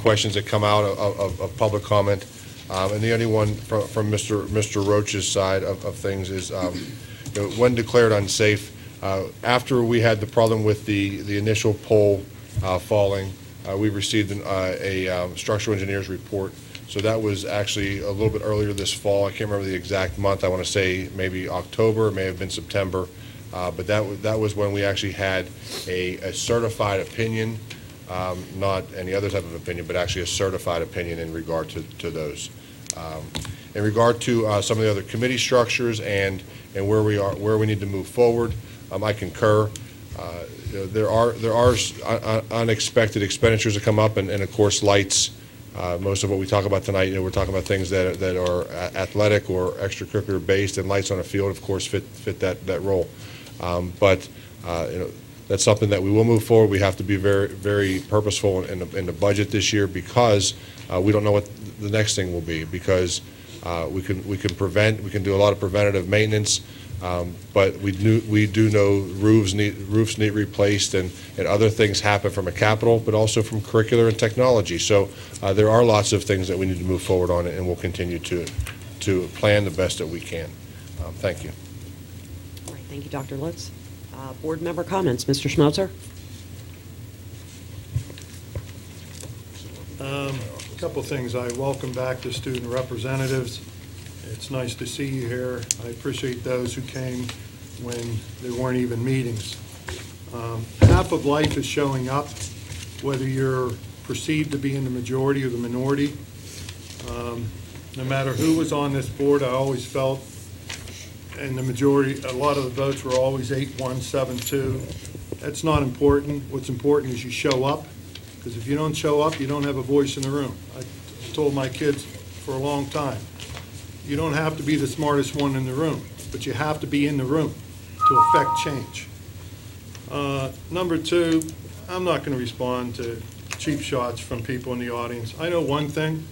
questions that come out of public comment. And the only one from Mr. Roach's side of things is when declared unsafe, after we had the problem with the initial pole falling, we received a structural engineer's report. So that was actually a little bit earlier this fall. I can't remember the exact month. I want to say maybe October, it may have been September. But that was when we actually had a certified opinion, not any other type of opinion, but actually a certified opinion in regard to those. In regard to some of the other committee structures and where we need to move forward, I concur. There are unexpected expenditures that come up, and of course lights. Most of what we talk about tonight, we're talking about things that are athletic or extracurricular based, and lights on a field, of course, fit that role. But that's something that we will move forward. We have to be very, very purposeful in the budget this year, because we don't know what the next thing will be. Because we can do a lot of preventative maintenance, but we do know roofs need replaced, and other things happen from a capital, but also from curricular and technology. So there are lots of things that we need to move forward on, and we'll continue to plan the best that we can. Thank you. All right, thank you, Dr. Lutz. Board member comments. Mr. Schmelzer. A couple things. I welcome back the student representatives. It's nice to see you here. I appreciate those who came when there weren't even meetings. Half of life is showing up, whether you're perceived to be in the majority or the minority. No matter who was on this board, I always felt, and the majority, a lot of the votes were always 8-1, 7-2. That's not important. What's important is you show up, because if you don't show up, you don't have a voice in the room. I told my kids for a long time, you don't have to be the smartest one in the room, but you have to be in the room to affect change. Number two, I'm not going to respond to cheap shots from people in the audience. I know one thing.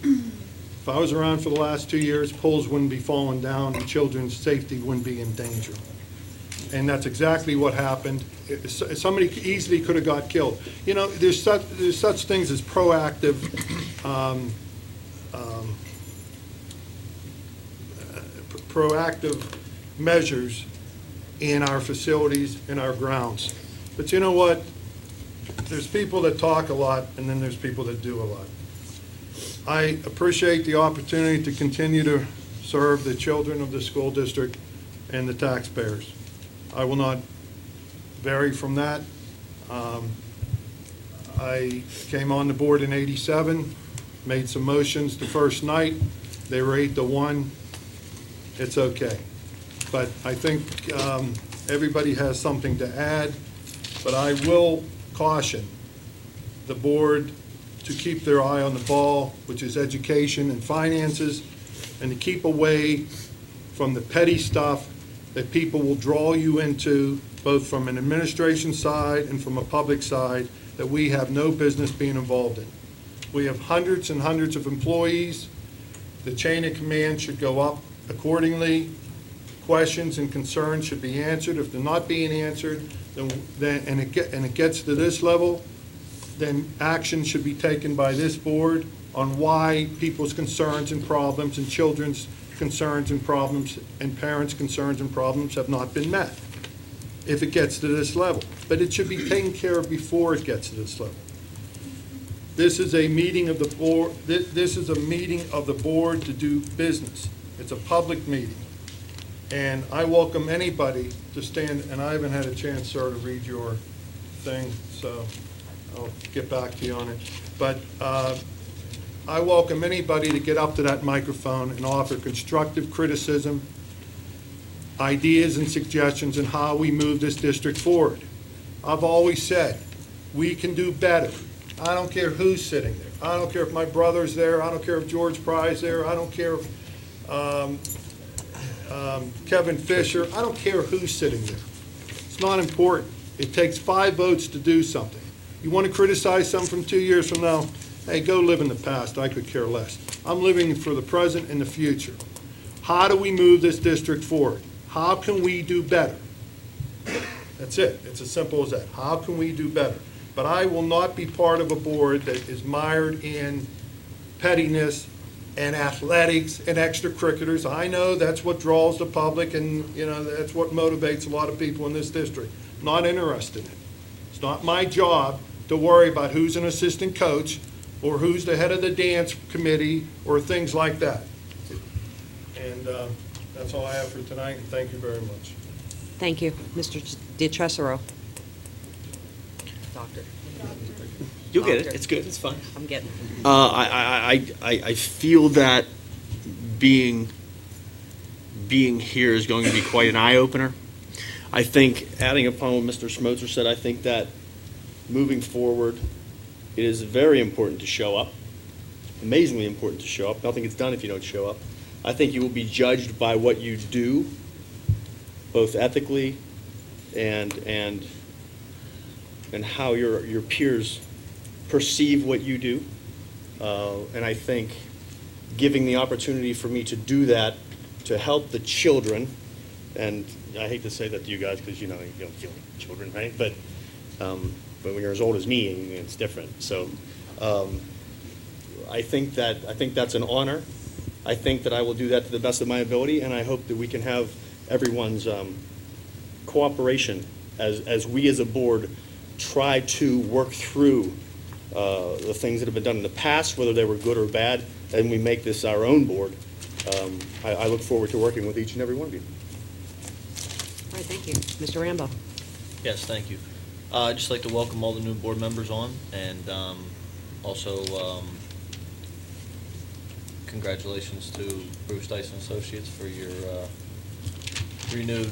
If I was around for the last 2 years, poles wouldn't be falling down and children's safety wouldn't be in danger. And that's exactly what happened. Somebody easily could have got killed. You know, there's such things as proactive proactive measures in our facilities, in our grounds. But you know what? There's people that talk a lot, and then there's people that do a lot. I appreciate the opportunity to continue to serve the children of the school district and the taxpayers. I will not vary from that. I came on the board in '87, made some motions the first night. They were 8-1. It's okay. But I think everybody has something to add. But I will caution the board to keep their eye on the ball, which is education and finances, and to keep away from the petty stuff that people will draw you into, both from an administration side and from a public side, that we have no business being involved in. We have hundreds and hundreds of employees. The chain of command should go up accordingly. Questions and concerns should be answered. If they're not being answered, and it gets to this level, then action should be taken by this board on why people's concerns and problems and children's concerns and problems and parents' concerns and problems have not been met, if it gets to this level. But it should be taken care of before it gets to this level. This is a meeting of the board. This is a meeting of the board to do business. It's a public meeting. And I welcome anybody to stand, and I haven't had a chance, sir, to read your thing, so I'll get back to you on it. But I welcome anybody to get up to that microphone and offer constructive criticism, ideas and suggestions on how we move this district forward. I've always said, we can do better. I don't care who's sitting there. I don't care if my brother's there. I don't care if George Pry's there. I don't care if Kevin Fisher. I don't care who's sitting there. It's not important. It takes 5 votes to do something. You want to criticize something from 2 years from now? Hey, go live in the past. I could care less. I'm living for the present and the future. How do we move this district forward? How can we do better? That's it. It's as simple as that. How can we do better? but I will not be part of a board that is mired in pettiness and athletics and extracurriculars. I know that's what draws the public, and, that's what motivates a lot of people in this district. Not interested in it. It's not my job to worry about who's an assistant coach or who's the head of the dance committee or things like that. And that's all I have for tonight, and thank you very much. Thank you. Mr. DeCesaro. Doctor. You'll get it. Doctor. It's good. It's fine. I'm getting it. I feel that being here is going to be quite an eye opener. I think, adding upon what Mr. Schmozer said, I think that moving forward, it is very important to show up. Amazingly important to show up. Nothing gets done if you don't show up. I think you will be judged by what you do, both ethically and how your peers perceive what you do. And I think giving the opportunity for me to do that, to help the children, and I hate to say that to you guys because you don't feel like children, right? But when you're as old as me, it's different. So I think that's an honor. I think that I will do that to the best of my ability, and I hope that we can have everyone's cooperation as we as a board try to work through the things that have been done in the past, whether they were good or bad, and we make this our own board. I look forward to working with each and every one of you. All right, thank you. Mr. Rambo. Yes, thank you. I'd just like to welcome all the new board members on, and also congratulations to Bruce Dyson Associates for your renewed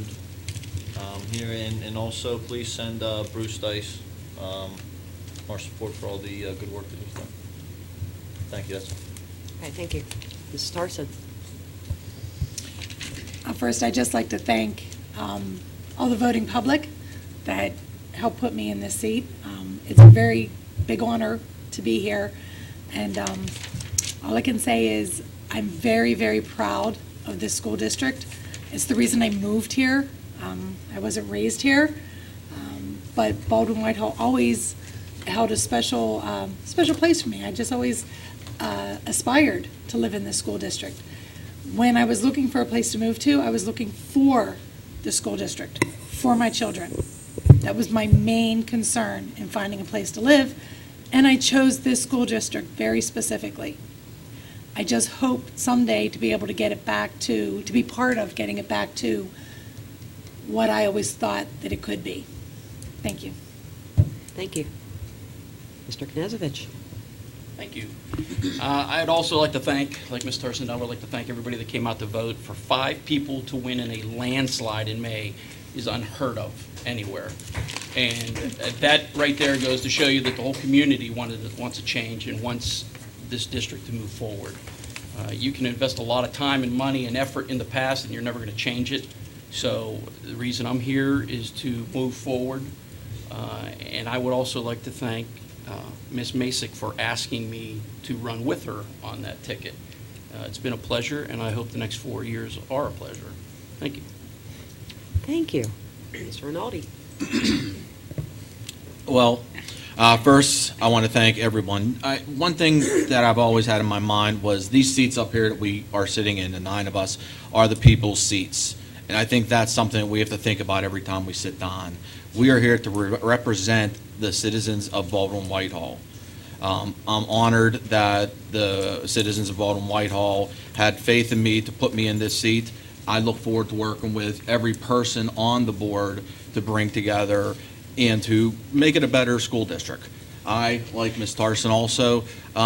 here, and also please send Bruce Dice our support for all the good work that he's done. Thank you. That's all. Okay, thank you. Mrs. Tarson. First, I'd just like to thank all the voting public that helped put me in this seat. It's a very big honor to be here, and all I can say is I'm very, very proud of this school district. It's the reason I moved here. I wasn't raised here, but Baldwin Whitehall always held a special place for me. I just always aspired to live in this school district. When I was looking for a place to move to, I was looking for the school district, for my children. That was my main concern in finding a place to live, and I chose this school district very specifically. I just hope someday to be able to get it back to be part of getting it back to what I always thought that it could be. Thank you. Thank you. Mr. Knezovich. Thank you. I'd also like to thank, like Ms. Turson, I would like to thank everybody that came out to vote. For 5 people to win in a landslide in May is unheard of anywhere. And that right there goes to show you that the whole community wants a change and wants this district to move forward. You can invest a lot of time and money and effort in the past, and you're never going to change it. So the reason I'm here is to move forward. And I would also like to thank Ms. Masick for asking me to run with her on that ticket. It's been a pleasure, and I hope the next 4 years are a pleasure. Thank you. Thank you. Mr. Rinaldi. Well, first, I want to thank everyone. One thing that I've always had in my mind was these seats up here that we are sitting in, the 9 of us, are the people's seats. And I think that's something that we have to think about every time we sit down. We are here to represent the citizens of Baldwin Whitehall. I'm honored that the citizens of Baldwin Whitehall had faith in me to put me in this seat. I look forward to working with every person on the board to bring together and to make it a better school district. I, like Ms. Tarson, also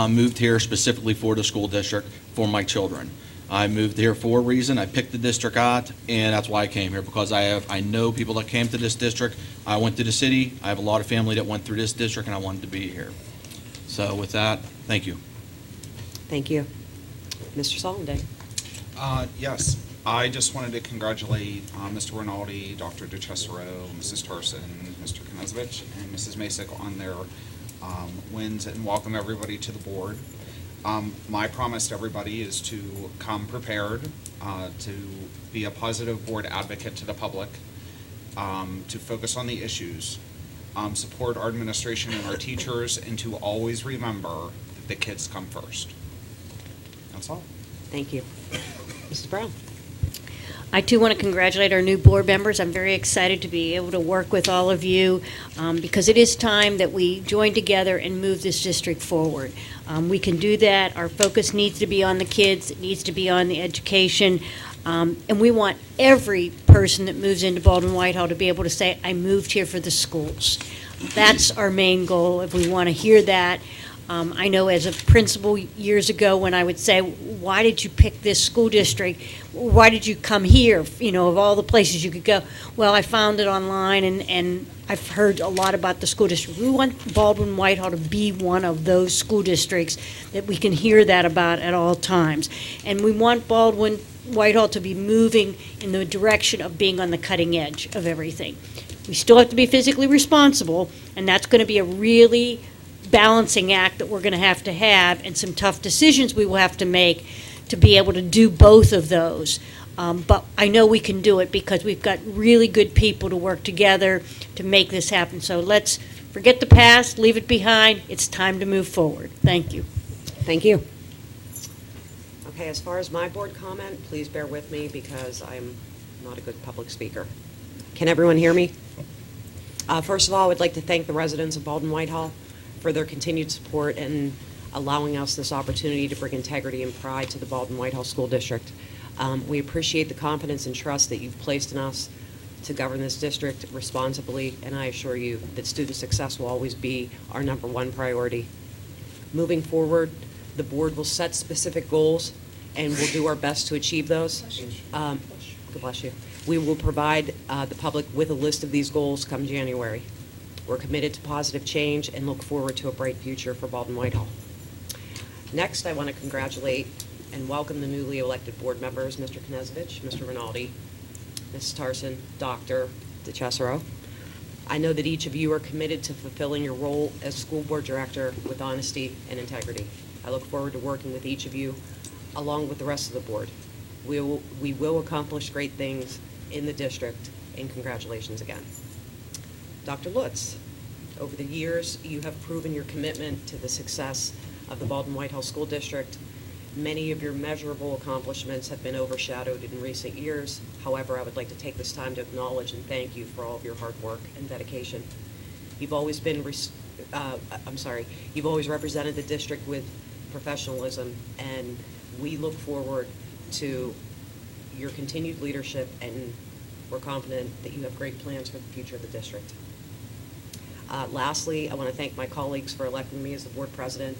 moved here specifically for the school district for my children. I moved here for a reason. I picked the district out, and that's why I came here, because I know people that came to this district. I went to the city. I have a lot of family that went through this district, and I wanted to be here. So with that, thank you. Thank you. Mr. Solonday. Yes, I just wanted to congratulate Mr. Rinaldi, Dr. DeCesaro, Mrs. Tarson, Mr. Knezovich, and Mrs. Masick on their wins, and welcome everybody to the board. My promise to everybody is to come prepared, to be a positive board advocate to the public, to focus on the issues, support our administration and our teachers, and to always remember that the kids come first. That's all. Thank you. Mrs. Brown? I too want to congratulate our new board members. I'm very excited to be able to work with all of you because it is time that we join together and move this district forward. We can do that. Our focus needs to be on the kids. It needs to be on the education. And we want every person that moves into Baldwin-Whitehall to be able to say, I moved here for the schools. That's our main goal, if we want to hear that. I know as a principal years ago when I would say, why did you pick this school district? Why did you come here, you know, of all the places you could go? Well, I found it online and I've heard a lot about the school district. We want Baldwin-Whitehall to be one of those school districts that we can hear that about at all times. And we want Baldwin-Whitehall to be moving in the direction of being on the cutting edge of everything. We still have to be physically responsible, and that's going to be a really balancing act that we're going to have, and some tough decisions we will have to make to be able to do both of those. But I know we can do it because we've got really good people to work together to make this happen. So let's forget the past, leave it behind. It's time to move forward. Thank you. Thank you. Okay, as far as my board comment, please bear with me because I'm not a good public speaker. Can everyone hear me? First of all, I would like to thank the residents of Baldwin-Whitehall for their continued support and allowing us this opportunity to bring integrity and pride to the Baldwin-Whitehall School District. We appreciate the confidence and trust that you've placed in us to govern this district responsibly, and I assure you that student success will always be our #1 priority. Moving forward, the board will set specific goals, and we'll do our best to achieve those. God bless you. We will provide the public with a list of these goals come January. We're committed to positive change and look forward to a bright future for Baldwin-Whitehall. Next, I want to congratulate and welcome the newly elected board members, Mr. Knezovich, Mr. Rinaldi, Ms. Tarson, Dr. DeCesaro. I know that each of you are committed to fulfilling your role as school board director with honesty and integrity. I look forward to working with each of you along with the rest of the board. We will accomplish great things in the district, and congratulations again. Dr. Lutz, over the years, you have proven your commitment to the success of the Baldwin-Whitehall School District. Many of your measurable accomplishments have been overshadowed in recent years. However, I would like to take this time to acknowledge and thank you for all of your hard work and dedication. You've always been, you've always represented the district with professionalism, and we look forward to your continued leadership, and we're confident that you have great plans for the future of the district. Lastly, I want to thank my colleagues for electing me as the board president.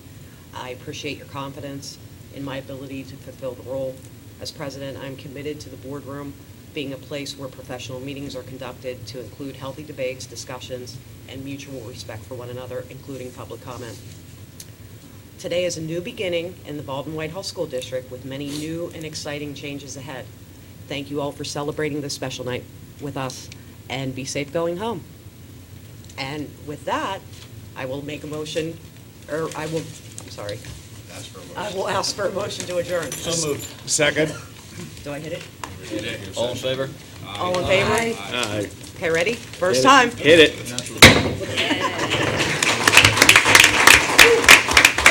I appreciate your confidence in my ability to fulfill the role. As president, I'm committed to the boardroom being a place where professional meetings are conducted to include healthy debates, discussions, and mutual respect for one another, including public comment. Today is a new beginning in the Baldwin-Whitehall School District with many new and exciting changes ahead. Thank you all for celebrating this special night with us, and be safe going home. And with that, I will make a motion, or I will ask for a motion to adjourn. So moved. Second? Do I hit it? All in favor? All in favor? Aye. Okay, ready? First time. Hit it.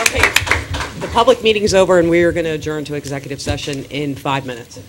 Okay, the public meeting's over, and we are going to adjourn to executive session in 5 minutes.